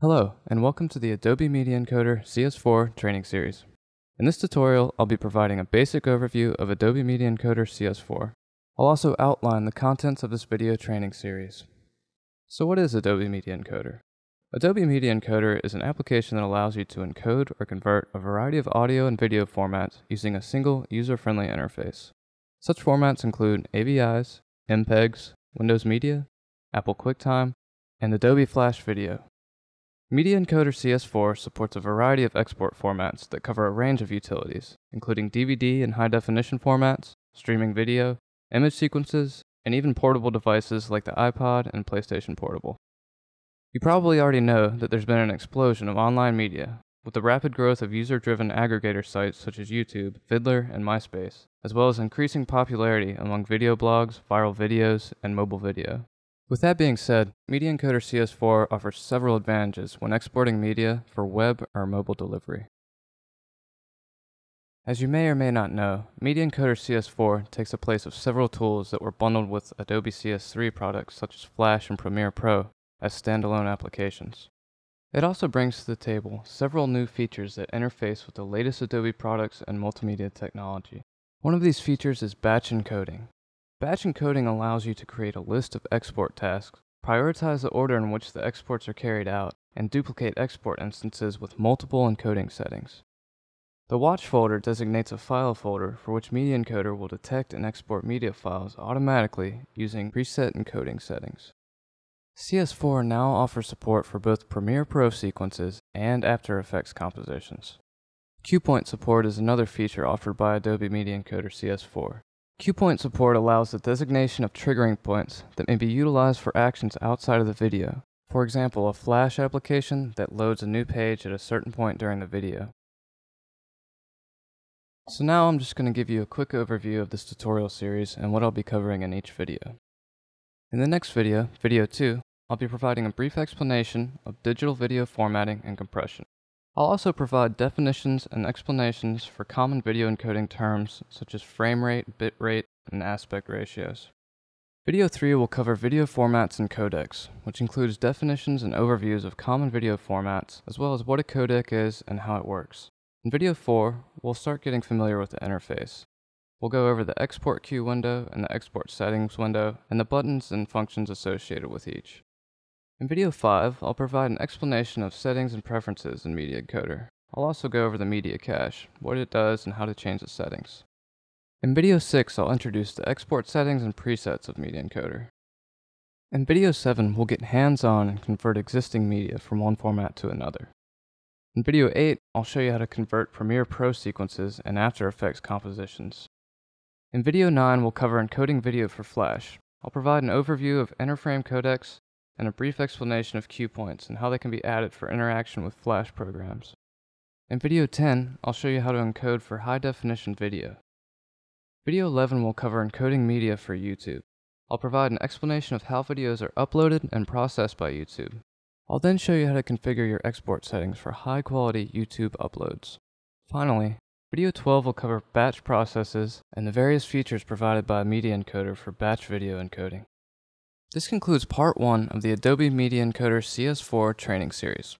Hello, and welcome to the Adobe Media Encoder CS4 training series. In this tutorial, I'll be providing a basic overview of Adobe Media Encoder CS4. I'll also outline the contents of this video training series. So what is Adobe Media Encoder? Adobe Media Encoder is an application that allows you to encode or convert a variety of audio and video formats using a single user-friendly interface. Such formats include AVIs, MPEGs, Windows Media, Apple QuickTime, and Adobe Flash Video. Media Encoder CS4 supports a variety of export formats that cover a range of utilities, including DVD and high-definition formats, streaming video, image sequences, and even portable devices like the iPod and PlayStation Portable. You probably already know that there's been an explosion of online media, with the rapid growth of user-driven aggregator sites such as YouTube, Fiddler, and MySpace, as well as increasing popularity among video blogs, viral videos, and mobile video. With that being said, Media Encoder CS4 offers several advantages when exporting media for web or mobile delivery. As you may or may not know, Media Encoder CS4 takes the place of several tools that were bundled with Adobe CS3 products such as Flash and Premiere Pro as standalone applications. It also brings to the table several new features that interface with the latest Adobe products and multimedia technology. One of these features is batch encoding. Batch encoding allows you to create a list of export tasks, prioritize the order in which the exports are carried out, and duplicate export instances with multiple encoding settings. The Watch folder designates a file folder for which Media Encoder will detect and export media files automatically using preset encoding settings. CS4 now offers support for both Premiere Pro sequences and After Effects compositions. QPoint support is another feature offered by Adobe Media Encoder CS4. QPoint support allows the designation of triggering points that may be utilized for actions outside of the video. For example, a Flash application that loads a new page at a certain point during the video. So now I'm just going to give you a quick overview of this tutorial series and what I'll be covering in each video. In the next video, video 2, I'll be providing a brief explanation of digital video formatting and compression. I'll also provide definitions and explanations for common video encoding terms such as frame rate, bit rate, and aspect ratios. Video 3 will cover video formats and codecs, which includes definitions and overviews of common video formats, as well as what a codec is and how it works. In video 4, we'll start getting familiar with the interface. We'll go over the export queue window and the export settings window, and the buttons and functions associated with each. In video 5, I'll provide an explanation of settings and preferences in Media Encoder. I'll also go over the media cache, what it does, and how to change the settings. In video 6, I'll introduce the export settings and presets of Media Encoder. In video 7, we'll get hands-on and convert existing media from one format to another. In video 8, I'll show you how to convert Premiere Pro sequences and After Effects compositions. In video 9, we'll cover encoding video for Flash. I'll provide an overview of interframe codecs and a brief explanation of cue points and how they can be added for interaction with Flash programs. In video 10, I'll show you how to encode for high-definition video. Video 11 will cover encoding media for YouTube. I'll provide an explanation of how videos are uploaded and processed by YouTube. I'll then show you how to configure your export settings for high-quality YouTube uploads. Finally, video 12 will cover batch processes and the various features provided by Media Encoder for batch video encoding. This concludes part 1 of the Adobe Media Encoder CS4 training series.